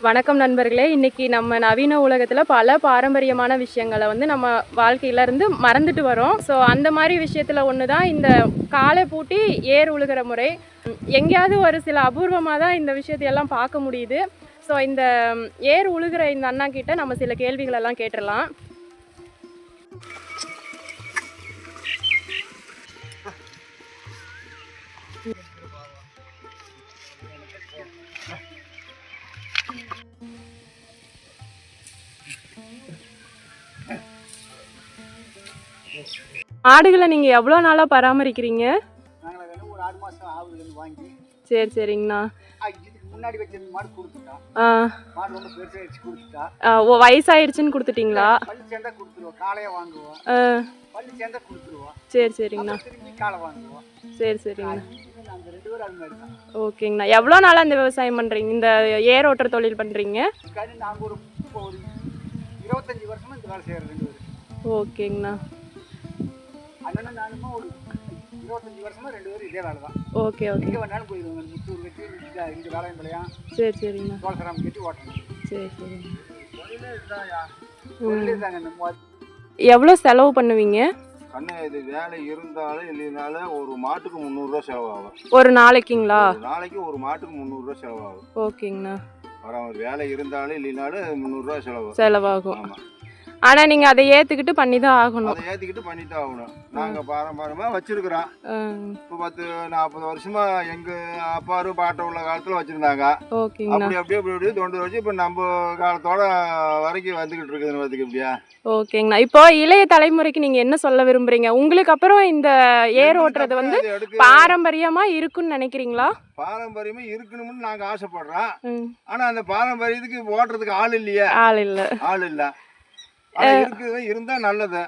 வணக்கம் நண்பர்களே. இன்னைக்கு நம்ம நவீன உலகத்தில் பல பாரம்பரியமான விஷயங்களை நம்ம வாழ்க்கையிலேருந்து மறந்துட்டு வரோம். ஸோ அந்த மாதிரி விஷயத்தில் ஒன்று தான் இந்த காலை பூட்டி ஏர் உழுகிற முறை. எங்கேயாவது ஒரு சில அபூர்வமாக தான் இந்த விஷயத்தையெல்லாம் பார்க்க முடியுது. ஸோ இந்த ஏர் உழுகிற இந்த அண்ணா கிட்ட நம்ம சில கேள்விகளெல்லாம் கேட்டுடலாம். ஆடுகளை நீங்கள் எவ்வளோ நாளாக பராமரிக்கிறீங்க? ஒரு 6 மாதம் ஆகுது வாங்கி. சரி சரிங்கண்ணா. இதுக்கு முன்னாடி வச்சிருந்த மாடு கொடுத்துட்டா. மாடு ரொம்ப பெருசாக வச்சு கொடுத்துட்டா. வயசாயிடுச்சுன்னு கொடுத்துட்டீங்களா? பள்ளி சேர்ந்தா கொடுத்துருவோம், காலையை வாங்குவோம். பள்ளி சேர்ந்தா கொடுத்துருவோம். சரி சரிங்கண்ணா. திரும்பி காலை வாங்குவோம். சரி சரிங்கண்ணா. நாங்கள் 2 பேரும் அது மாதிரி தான். ஓகேங்கண்ணா. எவ்வளோ நாளாக இந்த விவசாயம் பண்ணுறீங்க, இந்த ஏர் ஓட்டுற தொழில் பண்ணுறீங்க? நாங்கள் ஒரு 25 வருஷமா இந்த வேலை செய்கிறோம் 2 பேரும். ஓகேங்கண்ணா. அண்ணனும் நானும் ஒரு 25 வருஷமா 2 பேரும் இதே வேலை தான். Okay okay. எங்கே வேணாலும் போயிடுவோங்க. முத்தூர் கட்டி இங்கே வேலையும் விளையாம். சரி சரிங்கண்ணா. தோல்சராம் கட்டி ஓட்டணும். சரி சரிங்க. எவ்வளோ செலவு பண்ணுவீங்க? கண்ணு இது வேலை இருந்தாலும் இல்லைனாலும் ஒரு மாட்டுக்கு 300 ரூபா செலவாகும். ஒரு நாளைக்குங்களா? ஒரு நாளைக்கு ஒரு மாட்டுக்கு 300 ரூபா செலவாகும். ஓகேங்கண்ணா. ஒரு வேலை இருந்தாலும் இல்லைனாலும் 300 ரூபா செலவாகும். ஆமாம். ஆனால் நீங்கள் அதை ஏற்றுக்கிட்டு பண்ணி தான் ஆகணும். அதை ஏற்றிக்கிட்டு பண்ணி தான் ஆகணும். நாங்கள் பாரம்பரியமாக வச்சுருக்குறோம். இப்போ 10-40 வருஷமா எங்கள் அப்பாரும் பாட்ட உள்ள காலத்தில் வச்சுருந்தாங்க. அப்படி அப்படியே தொண்டு வச்சு இப்போ நம்ம காலத்தோட வரைக்கும் வந்துக்கிட்டு இருக்குதுன்னு பார்த்துக்க இப்படியா. ஓகேங்கண்ணா. இப்போ இளைய தலைமுறைக்கு நீங்கள் என்ன சொல்ல விரும்புறீங்க? உங்களுக்கு அப்புறம் இந்த ஏர் ஓட்டுறது பாரம்பரியமாக இருக்குன்னு நினைக்கிறீங்களா? பாரம்பரியமா இருக்கணும்னு நாங்கள் ஆசைப்படுறோம். ஆனால் அந்த பாரம்பரியத்துக்கு ஓட்டுறதுக்கு ஆள் இல்லையே. ஆள் இல்லை. இருந்தா நல்லது.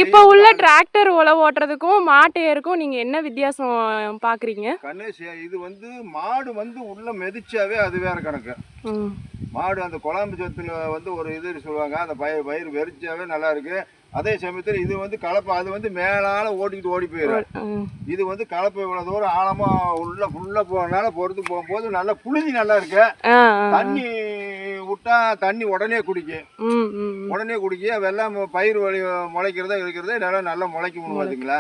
இப்ப உள்ள டிராக்டர் உழவு ஓட்டுறதுக்கும் மாட்டு ஏருக்கும் நீங்க என்ன வித்தியாசம் பாக்குறீங்க? கணேஷ், இது மாடு உள்ள மெதிச்சாவே அது வேற கணக்கு. மாடு அந்த குழம்பு சத்துல ஒரு இது சொல்லுவாங்க, அந்த பயிர் வெறிச்சாவே நல்லா இருக்கு. அதே சமயத்தில் இது கலப்பை, அது மேலால ஓட்டிக்கிட்டு ஓடி போயிடும். இது கலப்பை இவ்வளவு தூரம் ஆழமா உள்ள ஃபுல்லா போறதுனால பொறுத்து போகும்போது நல்லா புழுதி நல்லா இருக்கு. தண்ணி விட்டா தண்ணி உடனே குடிக்க வெள்ளம் பயிர் முளைக்கிறதா இருக்கிறதா நல்லா முளைக்கும் பாத்தீங்களா.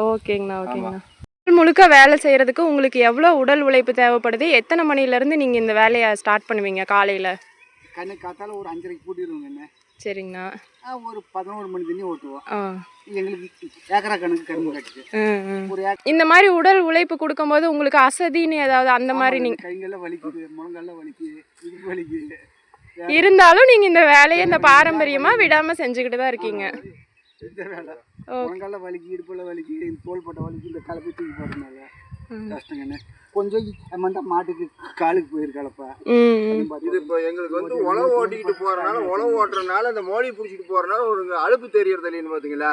ஓகேங்கண்ணா. ஓகேங்கண்ணா. முழுக்க வேலை செய்யறதுக்கு உங்களுக்கு எவ்வளவு உடல் உழைப்பு தேவைப்படுது? எத்தனை மணில இருந்து நீங்க இந்த வேலையை ஸ்டார்ட் பண்ணுவீங்க? காலையில காத்தால ஒரு 5:30 கூட்டிடுவோங்க. சரிங்கண்ணா. ஒரு 11 மணி தண்ணி ஓட்டுவோம். எங்களுக்கு ஏக்கரா கணக்கு கரும்பு கட்டுது. இந்த மாதிரி உடல் உழைப்பு கொடுக்கும்போது உங்களுக்கு அசதின்னு ஏதாவது அந்த மாதிரி நீங்க கைங்கெல்லாம் வலிக்குது, முழங்கெல்லாம் வலிக்குது, இடுப்பு வலிக்குது. இருந்தாலும் நீங்க இந்த வேலையை இந்த பாரம்பரியமா விடாம செஞ்சுக்கிட்டு தான் இருக்கீங்க. முழங்கெல்லாம் வலிக்கு, இடுப்பெல்லாம் வலிக்கு, தோள்பட்டை வலிக்கு. இந்த கலப்பை தூக்கி போடுறதுனால கஷ்டங்கண்ணே. கொஞ்சம் மாட்டுக்கு காலுக்கு போயிருக்காளப்பா. இது இப்போ எங்களுக்கு உழவு ஓட்டிக்கிட்டு போறதுனால, உழவு ஓட்டுறதுனால இந்த மோடி பிடிச்சிட்டு போறதுனால ஒரு அழுப்பு தெரியறது இல்லைன்னு பாத்தீங்களா.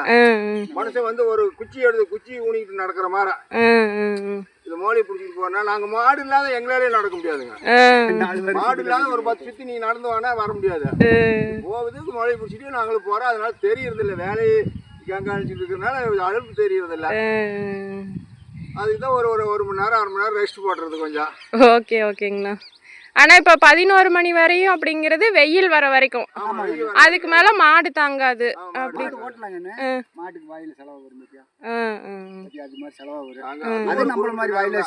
மனுஷன் ஒரு குச்சி ஊனிக்கிட்டு நடக்கிற மாதிரி இந்த மோடி பிடிச்சிட்டு போறதுனால நாங்க மாடு இல்லாத எங்களாலே நடக்க முடியாதுங்க. மாடு இல்லாத ஒரு 10 சுத்தி நீ நடந்து வானா வர முடியாது. போகுது மோடி பிடிச்சிட்டு நாங்களும் போறோம். அதனால தெரியறது இல்லை. வேலையை கண்காணிச்சுட்டு இருக்கிறதுனால அழுப்பு தெரியறது இல்லை. அதுக்குதான் ஒரு மணி நேரம் 1/2 மணி நேரம் ரெஸ்ட் போடுறது கொஞ்சம். ஓகேங்கண்ணா. ஆனால் இப்போ 11 மணி வரையும் அப்படிங்கிறது வெயில் வர வரைக்கும். அதுக்கு மேலே மாடு தாங்காது. அப்படி ஓட்டலாங்கண்ணே. மாட்டுக்கு வாயில செலவு வரும். அது மாதிரி செலவா வரும். அது நம்மள மாதிரி வாயில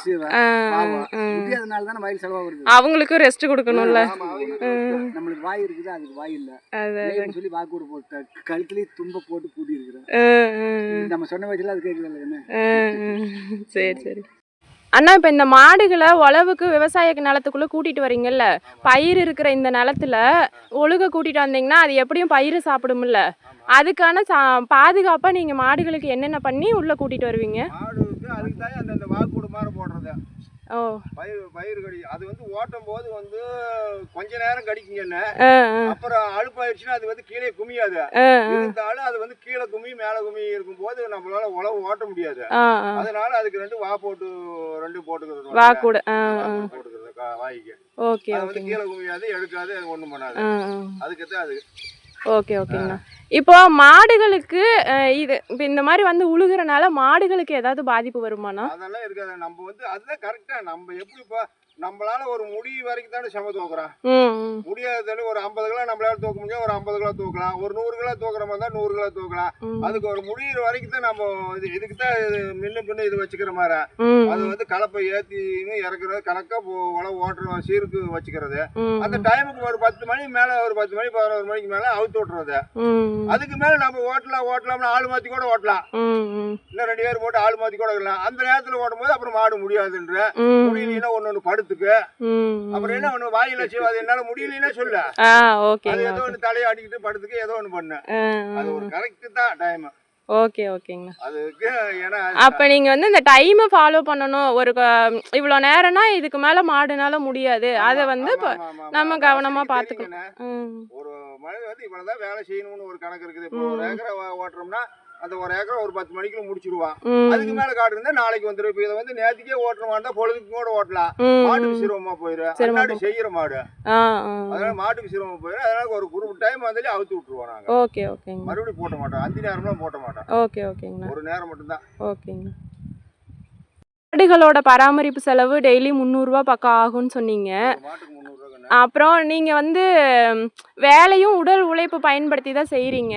அதனால தானே வயல் செலவா வருது. அவங்களுக்கும் ரெஸ்ட் கொடுக்கணும்ல. நம்மளுக்கு வாய் இருக்குது, அதுக்கு வாய் இல்லை சொல்லி வாக்கூட போட்டு கழுத்துலேயே தும்ப போட்டு பூட்டி இருக்கிறேன். நம்ம சொன்ன வயசுல அது கேட்குது. சரி. அண்ணா, இப்போ இந்த மாடுகளை உழவுக்கு விவசாய நிலத்துக்குள்ளே கூட்டிகிட்டு வரீங்கல்ல, பயிர் இருக்கிற இந்த நிலத்துல ஒழுக கூட்டிகிட்டு வந்தீங்கன்னா அது எப்படியும் பயிர் சாப்பிடும்ல. அதுக்கான பாதுகாப்பாக நீங்கள் மாடுகளுக்கு என்னென்ன பண்ணி உள்ளே கூட்டிகிட்டு வருவீங்க? அதுக்கு தான் அந்த வாக்கூடு மாதிரி போடுறது. பயிர் கடி அது ஓட்டும் போது கொஞ்ச நேரம் கடிக்குங்கன்னு, அப்புறம் அழுப்பாயிடுச்சுன்னா அது கீழே குமியாது. இருந்தாலும் அது கீழே குமி மேல குமி இருக்கும் போது நம்மளால உழவு ஓட்ட முடியாது. அதனால அதுக்கு 2 போட்டுக்கிறது. வாய்க்கு கீழே குமியாது, எடுக்காது, ஒண்ணும் பண்ணாது. அதுக்குதான் அது. ஓகேங்கண்ணா. இப்போ மாடுகளுக்கு இது இப்போ இந்த மாதிரி வந்து உழுகுறனால மாடுகளுக்கு ஏதாவது பாதிப்பு வருமானா? அதெல்லாம் இருக்காது. நம்ம வந்து அதுதான் கரெக்டா நம்ம எப்படி இப்போ நம்மளால ஒரு முடி வரைக்கும் தானே சம தூக்குறோம். முடியாத ஒரு 50 கிலோ நம்மளால தூக்க முடியும், ஒரு 50 கிலோ தூக்கலாம், ஒரு 100 கிலோ தூக்குற மாதிரி தான் 100 கிலோ தூக்கலாம். அதுக்கு ஒரு முடியிற வரைக்கும் தான் நம்ம இதுக்கு தான் முன்ன பின்ன இது வச்சுக்கிற மாதிரி. அது வந்து கலப்பை ஏற்றின்னு இறக்குறது கணக்கா உழவு ஓட்டுற சீருக்கு வச்சுக்கிறது. அந்த டைமுக்கு ஒரு 10 மணி மேல ஒரு 10 மணி 11 மணிக்கு மேல அவுத்து விட்டுறது. அதுக்கு மேல நம்ம ஓட்டலாம்னு ஆள் மாத்தி கூட ஓட்டலாம். இன்னும் 2 பேர் போட்டு ஆள் மாத்தி கூட இருக்கலாம். அந்த நேரத்துல ஓடும் போது அப்புறம் மாடு முடியாதுன்ற முடியலன்னா ஒண்ணு படுத்துக்கு அப்புறம் என்ன ஒண்ணு வாயில செய்வாது என்னால முடியலன்னா சொல்ல ஏதோ ஒண்ணு தலையை அடிக்கிட்டு படுத்துக்கு ஏதோ ஒண்ணு பண்ண அது ஒரு கரெக்ட் தான் டைம். ஓகே ஓகேங்க. அதுக்கு ஏன்னா அப்ப நீங்க வந்து இந்த டைமை ஃபாலோ பண்ணணும். ஒரு இவ்வளோ நேரம்னா இதுக்கு மேல மாடுனால முடியாது. அதை வந்து நம்ம கவனமா பாத்துக்கணும். ஒரு மழை வந்து இவ்வளவுதான் வேலை செய்யணும்னு ஒரு கணக்கு இருக்குது. இப்போ ஒரு ஏக்கரை ஓட்டுறோம்னா அந்த ஒரு ஏக்கரை ஒரு 10 மணிக்குள்ள முடிச்சிருவான். அதுக்கு மேல காடு இருந்தா நாளைக்கு வந்துடும். இப்ப இதை வந்து நேற்றுக்கே ஓட்டுறமாட்டா பொழுதுக்கு கூட ஓட்டலாம். மாட்டுக்கு சிரமமா போயிடும். மாடு செய்யற மாடு அதனால மாட்டுக்கு சிரமமா போயிடும். அதனால ஒரு குரூப் டைம் வந்தாலே அவுத்து விட்டுருவோம் நாங்க. ஓகே ஓகேங்க. மறுபடியும் போட்ட மாட்டோம். 5 நேரம்லாம் போட்ட மாட்டோம். ஓகே ஓகேங்க. ஒரு நேரம் மட்டும் தான். ஓகேங்க. மாடுகளோட பராமரிப்பு செலவு டெய்லி 300 ரூபா பக்கம் ஆகும்னு சொன்னீங்க. மாட்டுக்கு 300 ரூபா. அப்புறம் நீங்க வந்து வேலையும் உடல் உழைப்பு பயன்படுத்தி தான் செய்றீங்க.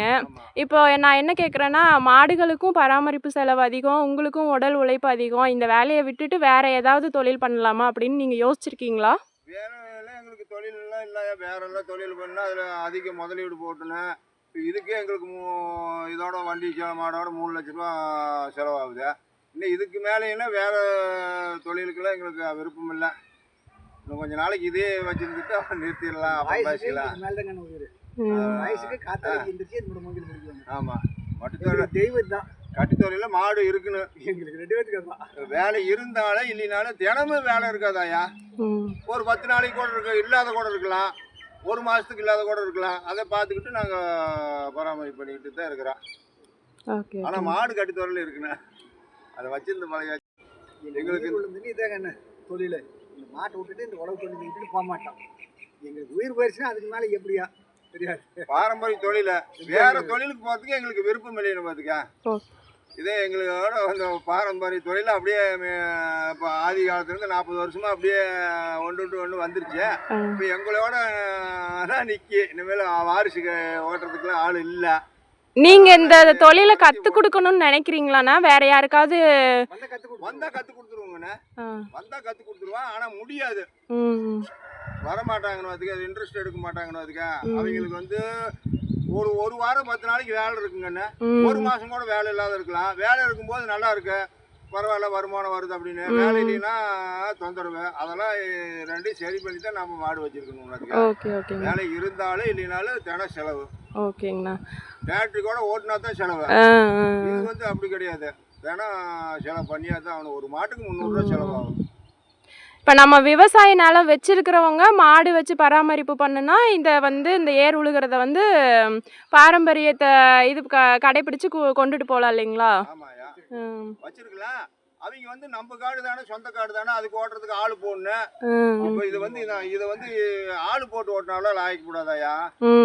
இப்போ நான் என்ன கேட்குறேன்னா, மாடுகளுக்கும் பராமரிப்பு செலவு அதிகம், உங்களுக்கும் உடல் உழைப்பு அதிகம். இந்த வேலையை விட்டுட்டு வேற ஏதாவது தொழில் பண்ணலாமா அப்படின்னு நீங்க யோசிச்சிருக்கீங்களா? வேற எங்களுக்கு தொழில் எல்லாம் இல்லை. வேற எல்லாம் தொழில் பண்ணா அதுல அதிக முதலீடு போட்டுனேன். இதுக்கே எங்களுக்கு இதோட வண்டி மாடோட 3 லட்ச ரூபா செலவாகுது. இன்னும் இதுக்கு மேலேன்னா வேற தொழிலுக்கெல்லாம் எங்களுக்கு விருப்பம் இல்லை. இன்னும் கொஞ்ச நாளைக்கு இதே வச்சிருந்துட்டு நிறுத்திடலாம். ஆமா தெய்வம் தான் கட்டித்தொழில மாடு இருக்குன்னு எங்களுக்கு 2 பேருக்கு வேலை இருந்தாலும் இல்லைனாலும் தினமும் வேலை இருக்காதாயா. ஒரு 10 நாளைக்கு கூட இருக்கு, இல்லாத கூட இருக்கலாம், ஒரு மாசத்துக்கு இல்லாத கூட இருக்கலாம். அதை பார்த்துக்கிட்டு நாங்க பராமரிப்பு பண்ணிக்கிட்டு தான் இருக்கிறோம். ஆனா மாடு கட்டித்தொழில் இருக்குண்ணே. அதை வச்சிருந்த பழையாச்சு எங்களுக்கு இதாங்க தொழில். இந்த மாட்டை விட்டுட்டு இந்த உழவு தொழில் விட்டுட்டு போக மாட்டோம். எங்களுக்கு உயிர் போயிடுச்சுன்னா அதுக்கு மேலே எப்படியா தெரியாது. பாரம்பரிய தொழில வேற தொழிலுக்கு போறதுக்கு எங்களுக்கு விருப்பம் இல்லைன்னு பார்த்துக்க. இதே எங்களோட அந்த பாரம்பரிய தொழில் அப்படியே இப்போ ஆதி காலத்துலேருந்து 40 வருஷமா அப்படியே ஒன்று வந்துருச்சு. இப்போ எங்களோட தான் நிற்கி இனிமேல் வாரிசுக்கு ஓட்டுறதுக்குலாம் ஆள் இல்லை. நீங்க இந்த தொழிலை கத்து கொடுக்கணும்னு நினைக்கிறீங்களாண்ணா? வேற யாருக்காவது வந்தா கத்து கொடுத்துருவோங்கண்ணே. வந்தா கத்து கொடுத்துருவான். ஆனா முடியாது, வரமாட்டாங்கன்னு அதுக்கு, அது இன்ட்ரெஸ்ட் எடுக்க மாட்டாங்கன்னு அதுக்கு. அவங்களுக்கு வந்து ஒரு வாரம் 10 நாளைக்கு வேலை இருக்குங்கண்ணே. ஒரு மாசம் கூட வேலை இல்லாத இருக்கலாம். வேலை இருக்கும்போது நல்லா இருக்கு, பரவாயில்ல வருமானம் வருது அப்படின்னு. வேலை இல்லைன்னா தொந்தரவு. அதெல்லாம் ரெண்டையும் சரி பண்ணி தான் நம்ம மாடு வச்சிருக்கணும் அதுக்கு. வேலை இருந்தாலும் இல்லைனாலும் தின செலவு. ஓகேங்கண்ணா. பேட்டரி கூட ஓட்டினா தான் செலவு. இது வந்து அப்படி கிடையாது, தினம் செலவு பண்ணியா தான் அவனுக்கு. ஒரு மாட்டுக்கு 300 ரூபா செலவாகும். இப்போ நம்ம விவசாய நிலம் வச்சிருக்கிறவங்க மாடு வச்சு பராமரிப்பு பண்ணுனா இந்த ஏர் உழுகிறத வந்து பாரம்பரியத்தை இது கடைபிடிச்சு கொண்டுட்டு போகலாம் இல்லைங்களா? ஆமாயா, வச்சிருக்கலாம். அவங்க வந்து நம்ம காடு தானே, சொந்த காடு தானே, அதுக்கு ஓட்டுறதுக்கு ஆள் போடணும். இப்போ இதை வந்து ஆள் போட்டு ஓட்டினாலும் லாய்க்க கூடாதாயா.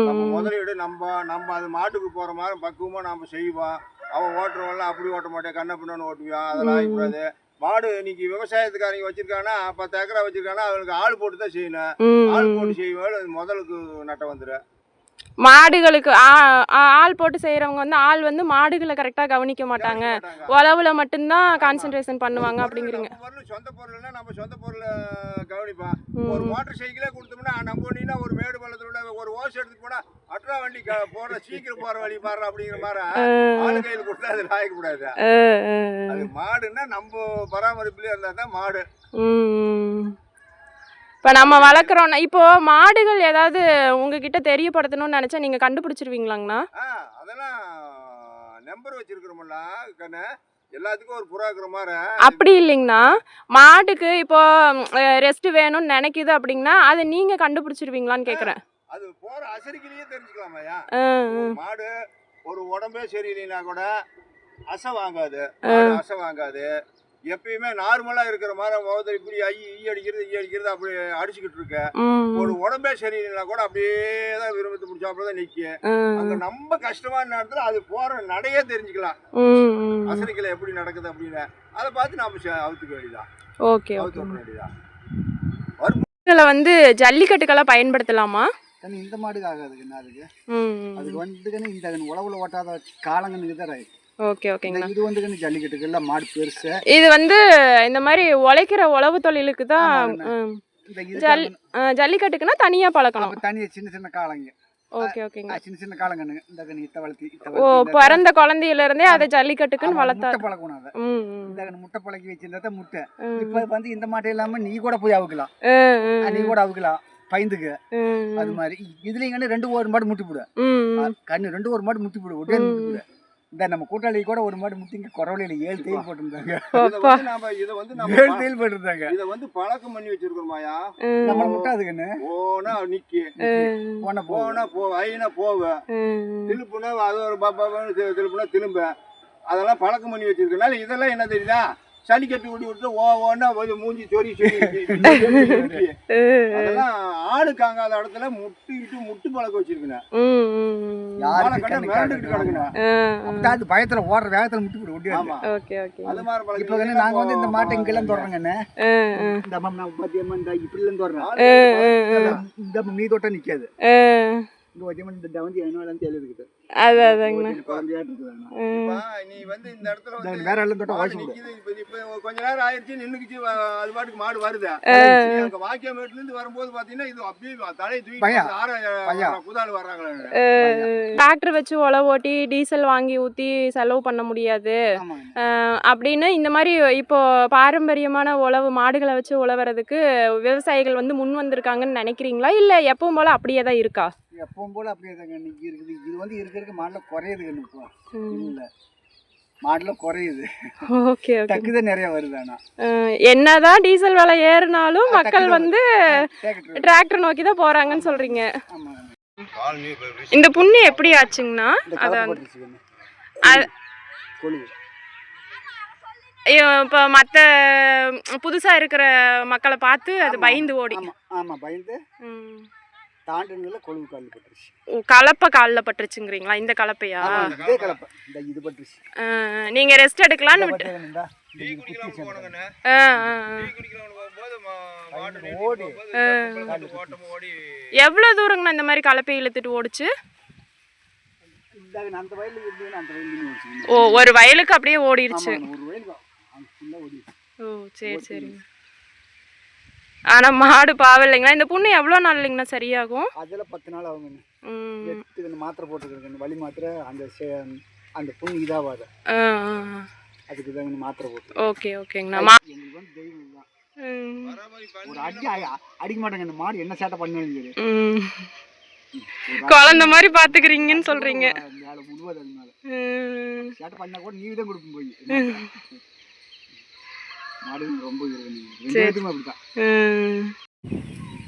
நம்ம முதலீடு நம்ம அது மாட்டுக்கு போற மாதிரி பக்குவமா நம்ம செய்வோம். அவன் ஓட்டுறவங்களாம் அப்படி ஓட்ட மாட்டேன், கண்ண பின்னு ஓட்டுவான், அதெல்லாம் ஆகிக்கூடாது. மாடு இன்னைக்கு விவசாயத்துக்காரங்க வச்சிருக்காங்கன்னா 10 ஏக்கரா வச்சிருக்காங்கன்னா அவனுக்கு ஆள் போட்டு தான் செய்யணும். ஆள் போட்டு செய்வோம், முதலுக்கு நட்டம் வந்துடும். மாடுகளுக்கு ஆள் போட்டு செய்யறவங்க வந்து ஆள் வந்து மாடுகளை கரெக்டா கவனிக்க மாட்டாங்க, உழவுல மட்டும்தான் கான்சென்ட்ரேஷன் பண்ணுவாங்க அப்படிங்கிறீங்க. சொந்த பொருள்னா நம்ம சொந்த பொருளை கவனிப்பான். ஒரு மோட்டர் சைக்கிளே கொடுத்தோம்னா நம்ம ஒண்ணுனா ஒரு மேடு பள்ளத்தோட ஒரு ஓஸ் எடுத்துட்டு போனா அட்ரா வண்டி போற சீக்கிரம் போற வழி பாரு அப்படிங்கிற மாதிரி ஆளு கையில் கொடுத்தா அது லாயக்க கூடாது. அது மாடுன்னா நம்ம பராமரிப்புலயே இருந்தா தான் மாடு. இப்போ நம்ம வளர்க்குறோன்னா இப்போ மாடுகள் ஏதாவது உங்ககிட்ட தெரியப்படுத்தணும்னு நினச்சா நீங்கள் கண்டுபிடிச்சிருவீங்களாங்கண்ணா? அதெல்லாம் நம்பர் வச்சிருக்கிறோம்ல கண்ணு, எல்லாத்துக்கும் ஒரு புறாக்குற மாதிரி. அப்படி இல்லைங்கண்ணா, மாட்டுக்கு இப்போ ரெஸ்ட் வேணும்னு நினைக்குது அப்படிங்கன்னா அதை நீங்கள் கண்டுபிடிச்சிருவீங்களான்னு கேட்குறேன். அது போகிற அசரிக்கிலேயே தெரிஞ்சுக்கலாமாயா. மாடு ஒரு உடம்பே சரியில்லைன்னா கூட அசை வாங்காது, எப்பயுமே நார்மலா இருக்கிற மாதிரி முகத்துல இப்படி ஈ அடிக்கிறது அப்படி அடிச்சுக்கிட்டு இருக்க. ஒரு உடம்பே சரியில்லைனா கூட அப்படியே தான் விரும்பத்தை முடிச்சாப்புலதான் நிக்கும். அங்க நம்ம கஷ்டமான நேரத்துல அது போற நடையே தெரிஞ்சுக்கலாம். அசரிக்கலை எப்படி நடக்குது அப்படின்னு அதை பார்த்து நாம அவுத்துக்க வேண்டியதான். ஓகே அவுத்து விட வேண்டியதான். வந்து ஜல்லிக்கட்டுக்கெல்லாம் பயன்படுத்தலாமா? இந்த மாடுக்கு ஆகாதுங்க. அதுக்கு வந்துக்கன்னு இந்த உழவுல ஓட்டாத காலங்கன்னு தான். ஓகே ஓகேங்கண்ணா. இது வந்து ஜல்லிக்கட்டுக்கு எல்லாம் மாடு பெருசு. இது வந்து இந்த மாதிரி உழைக்கிற உழவு தொழிலுக்கு தான். ஜல்லிக்கட்டுக்குன்னா தனியா பழக்கணும். தனியா சின்ன சின்ன காலங்க. ஓகே ஓகேங்க. சின்ன சின்ன காலங்கன்னு இந்த இத்த வளர்த்தி. ஓ, பிறந்த குழந்தையில இருந்தே அதை ஜல்லிக்கட்டுக்குன்னு வளர்த்தா பழக்கணும். அதை இந்த முட்டை பழக்கி வச்சிருந்தா முட்டை. இப்ப வந்து இந்த மாட்டை இல்லாம நீ கூட போய் அவுக்கலாம். நீ கூட அவுக்கலாம் பயந்துக்கு. அது மாதிரி இதுலயும் ரெண்டு ஒரு மாடு முட்டி போடு. கண்ணு ரெண்டு ஒரு மாடு முட்டி போடு. ஒட்டே முட்டி போடு. இந்த நம்ம கூட்டாளி கூட ஒரு மாடு முட்டிங்க குறவலையில 7 தையல் போட்டிருந்தாங்க. 7 தையல் போட்டிருந்தாங்க. இதை வந்து பழக்கம் பண்ணி வச்சிருக்கோமாயா. நம்ம முட்டாதுக்குன்னு போனா நிக்கி போனா ஐனா போவ திருப்புனா அது ஒரு பாப்பான்னு திருப்புனா திரும்ப அதெல்லாம் பழக்கம் பண்ணி வச்சிருக்கனால இதெல்லாம் என்ன தெரியுதா, சளிக்கட்டு ஓடி விட்டு ஓன்னா மூஞ்சி சொறி அதெல்லாம் ஆடு காங்காத இடத்துல முட்டு பழக்கம் வச்சிருக்கேன். பயத்துல ஓடுற வேகத்துல முட்டு போட்டு. இப்ப நாங்க வந்து இந்த மாட்டை இங்கெல்லாம் தொடறோங்கன்னு இப்படி எல்லாம் தொடறோம். இந்த நீ தொட்ட நிக்காது. வேற எல்லாம் தொட்ட கொஞ்ச நேரம் ஆயிடுச்சு நின்னுக்குச்சு. அது பாட்டுக்கு மாடு வருது. வாக்கியமேட்டுல இருந்து வரும்போது பாத்தீங்கன்னா இது அப்படியே தலையை தூக்கி புதால் வர்றாங்களே. டிராக்டர் வச்சு உழவு ஓட்டி டீசல் வாங்கி ஊத்தி செலவு பண்ண முடியாது அப்படின்னு இந்த மாதிரி இப்போ பாரம்பரியமான உழவு மாடுகளை வச்சு உழவுறதுக்கு விவசாயிகள் வந்து முன் வந்திருக்காங்கன்னு நினைக்கிறீங்களா, இல்ல எப்பவும் போல அப்படியே தான் இருக்கா? எப்பவும் போல அப்படியே தாங்க இன்னைக்கு இருக்குது. இது வந்து இருக்கிறதுக்கு மாடுல குறையுதுங்க. இப்போ இல்ல மாடுல குறையுது. Okay okay. டக்குதான் நிறைய வருது. ஆனா என்னதான் டீசல் விலை ஏறினாலும் மக்கள் வந்து டிராக்டர் நோக்கி தான் போறாங்கன்னு சொல்றீங்க. இந்த புண்ணு எப்படி ஆச்சுங்கண்ணா? இப்போ மற்ற புதுசா இருக்கிற மக்களை பார்த்து அது பயந்து ஓடி. ஆமா பயந்து தாண்டினதுல கொழுவு காலில் பட்டுருச்சு. கலப்பை காலில் பட்டுருச்சுங்கிறீங்களா? இந்த கலப்பையா? இதே கலப்பை இந்த இது பட்டுருச்சு. நீங்க ரெஸ்ட் எடுக்கலாம்னு விட்டு எவ்வளவு தூரங்கண்ணா இந்த மாதிரி கலப்பை இழுத்துட்டு ஓடிச்சு? ஓ, ஒரு வயலுக்கு அப்படியே ஓடிடுச்சு. ஓ சரி சரிங்க. ஆனா மாடு பாவம் இல்லைங்களா? இந்த புண்ணு எவ்வளோ நாள் இல்லைங்கண்ணா சரியாகும்? அதில் 10 நாள் ஆகுங்க. மாத்திரை போட்டுருக்கேன், வலி மாத்திரை. அந்த புண்ணு இதாகாது. அதுக்கு தான் மாத்திரை போட்டு. ஓகே ஓகேங்கண்ணா. எங்களுக்கு வந்து தெய்வம் தான். ஒரு அடிக்க மாட்டேங்க. இந்த மாடு என்ன சேட்டை பண்ணு குழந்தை மாதிரி பாத்துக்கிறீங்கன்னு சொல்றீங்க. சேட்டை பண்ணா கூட நீ தான் கொடுக்கும் போய்.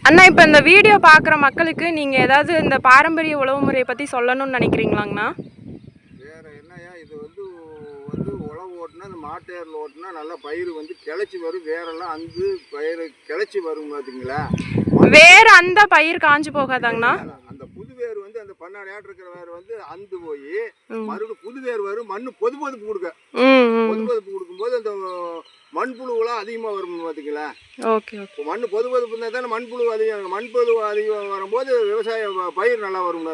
அண்ணா, இப்ப இந்த வீடியோ பாக்குற மக்களுக்கு நீங்க ஏதாவது இந்த பாரம்பரிய உழவு முறையை பத்தி சொல்லணும்னு நினைக்கிறீங்களாங்கண்ணா? வேற என்னையா, இது வந்து உழவு ஓட்டுனா இந்த மாட்டேரில் ஓட்டுனா நல்லா பயிர் வந்து கிளச்சி வரும். வேறெல்லாம் அந்த பயிர் கிளச்சி வரும் பாத்தீங்களா? வேற அந்த பயிர் காஞ்சு போகாதாங்கண்ணா? அந்த புது வேர் வந்து அந்த பண்ணாடையாட்டு இருக்கிற வேர் வந்து அந்து போய் மறுபடியும் புது வேர் வரும். மண்ணு பொதுப்பு கொடுக்க பொதுப்பு கொடுக்கும்போது அந்த மண்புழுவெல்லாம் அதிகமாக வரும் பார்த்தீங்களா? Okay okay. மண் பொதுப்பு இருந்தால் தானே மண்புழு அதிகம். மண்புழு அதிகம் வரும்போது விவசாய பயிர் நல்லா வரும்.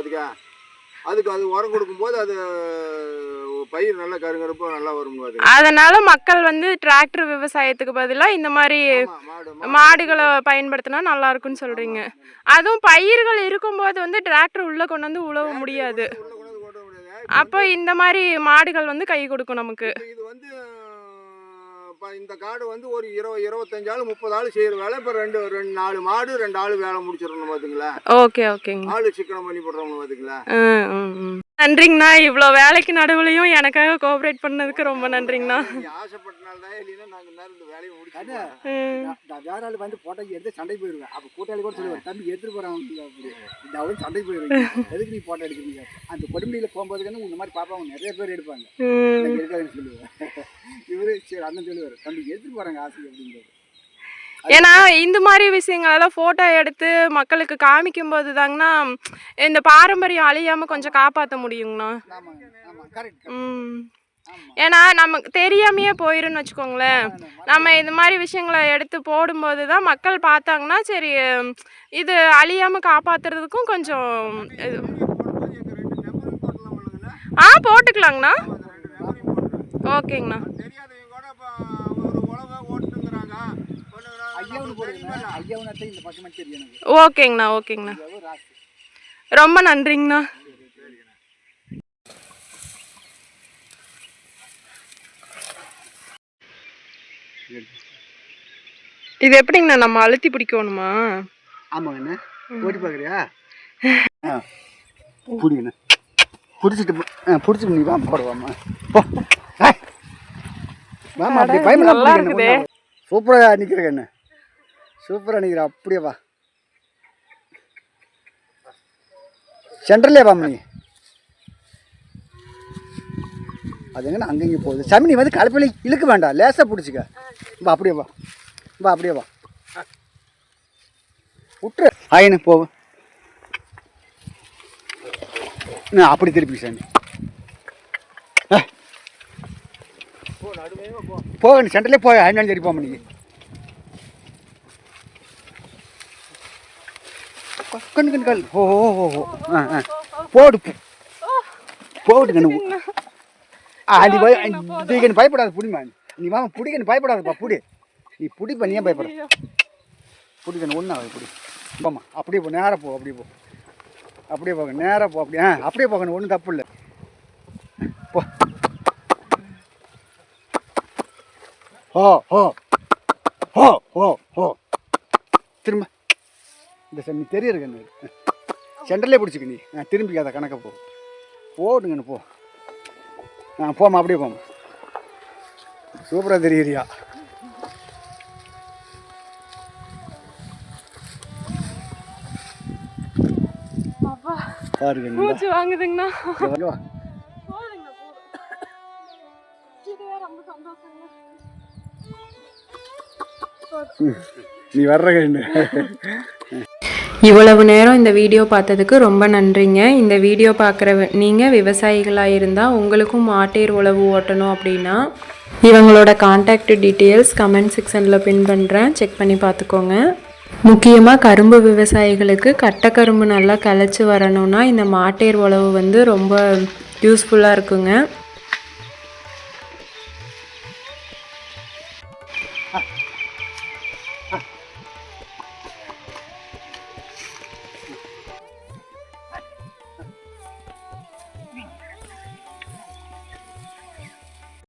அதுக்கு அது உரம் கொடுக்கும்போது அது பயிர் நல்லா கருங்கருப்பாக நல்லா வரும். அதனால மக்கள் வந்து டிராக்டர் விவசாயத்துக்கு பதிலாக இந்த மாதிரி மாடுகளை பயன்படுத்தினா நல்லா இருக்குன்னு சொல்றீங்க. அதுவும் பயிர்கள் இருக்கும்போது வந்து டிராக்டர் உள்ள கொண்டு வந்து உழவ முடியாது. அப்போ இந்த மாதிரி மாடுகள் வந்து கை கொடுக்கும் நமக்கு. இது வந்து இந்த காடு வந்து ஒரு 20-25 ஆள் 30 ஆள் செய்யற வேலை. இப்போ 4 மாடு 2 ஆள் வேலை முடிச்சிடணும் பாத்தீங்களா? ஓகே ஓகேங்க. ஆளு சிக்கனம் பண்ணி போடுறவங்க பாத்தீங்களா? நன்றிங்கண்ணா, இவ்வளோ வேலைக்கு நடுவுலையும் எனக்காக கோஆப்ரேட் பண்ணதுக்கு ரொம்ப நன்றிங்கண்ணா. நீ ஆசைப்பட்டனால தான் இல்லைன்னா நாங்கள் நேரம் இந்த வேலையை முடிச்சு நான் வேற ஆள் வந்து போட்டோ எடுத்து சண்டை போயிடுவேன். அப்போ கூட்டாளி கூட சொல்லுவார், தம்பி எடுத்துட்டு போறான் அப்படி இந்த அவரும் சண்டை போயிடுவேன். எதுக்கு நீ போட்டோ எடுக்கிறீங்க? அந்த கொடுமுடியில் போகும்போதுக்கு இந்த மாதிரி பார்ப்பாங்க, நிறைய பேர் எடுப்பாங்க. இருக்காதுன்னு சொல்லுவேன். இவரு சரி அண்ணன் சொல்லுவார், தம்பி எடுத்துட்டு போறாங்க ஆசை அப்படிங்கிறது. ஏன்னா இந்த மாதிரி விஷயங்களெல்லாம் ஃபோட்டோ எடுத்து மக்களுக்கு காமிக்கும் போது தாங்கண்ணா இந்த பாரம்பரியம் அழியாமல் கொஞ்சம் காப்பாற்ற முடியுங்கண்ணா. ஏன்னா நமக்கு தெரியாமையே போயிருன்னு வச்சுக்கோங்களேன். நம்ம இந்த மாதிரி விஷயங்களை எடுத்து போடும்போது தான் மக்கள் பார்த்தாங்கன்னா சரி இது அழியாமல் காப்பாற்றுறதுக்கும் கொஞ்சம் இது போட்டுக்கலாங்கண்ணா. ஓகேங்கண்ணா. ஓகேங்கண்ணா. ஓகேங்கண்ணா. ரொம்ப நன்றிங்கண்ணா. இது எப்படிங்கண்ணா நம்ம அழுத்தி பிடிக்கணுமா? ஆமாங்கண்ணா. ஓடி பார்க்குறியா? பிடிங்கண்ணா. பிடிச்சிட்டு நீ வா போடுவாமா. வாமா அப்படி பயமா. சூப்பராக நிற்கிறேன் கண்ணு, சூப்பராக நிற்கிறேன். அப்படியே வா, சென்ட்ரலே வாமா நீ. அது எங்கன்னா அங்கங்கே போகுது சாமி. நீ வந்து கலப்பில இழுக்க வேண்டாம், லேசாக பிடிச்சிக்க. வா அப்படியே வா, வா அப்படியே வா, விட்டுரு ஆயின்னு போகும். அப்படி திருப்பி சாமி போக. நீ சென்டர்லேயே போய் அண்ணன் சரி போமா. நீ கண்ணு கண்ணு கால் போடு போடு கண்ணு. நீ தூக்கி பயப்படாத, புடிமா. நீ வாங்க பிடிக்கணும், பயப்படாதப்பா. புடி, நீ பிடிப்ப. நீ ஏன் பயப்பட? பிடிக்கணும் ஒன்றா பிடி. போம்மா அப்படியே போ, நேராக போ. அப்படியே போ, அப்படியே போக, நேராக போ. அப்படியே அப்படியே போகணும், ஒன்றும் தப்பு இல்லை. போ. ஓ ஓ ஓ ஓ ஓ திரும்ப இந்த நீ தெரியுது கண்ணு. சென்டர்லேயே பிடிச்சிக்க நீ. திரும்பிக்காத கணக்க போ. போடுங்கண்ணு போ. போமா அப்படியே போமா. சூப்பராக தெரியுறியா? பாருங்க மூச்சு வாங்குதுங்கண்ணா. நீ வர்ற கண்ணு. இவ்வளவு நேரம் இந்த வீடியோ பார்த்ததுக்கு ரொம்ப நன்றிங்க. இந்த வீடியோ பார்க்குற நீங்கள் விவசாயிகளாக இருந்தால் உங்களுக்கும் மாட்டேர் உழவு ஓட்டணும் அப்படின்னா இவங்களோட கான்டாக்ட் டீட்டெயில்ஸ் கமெண்ட் செக்ஷனில் பின் பண்ணுறேன், செக் பண்ணி பார்த்துக்கோங்க. முக்கியமாக கரும்பு விவசாயிகளுக்கு கட்டக்கரும்பு நல்லா கிளச்சி வரணும்னா இந்த மாட்டேர் உழவு வந்து ரொம்ப யூஸ்ஃபுல்லாக இருக்குங்க.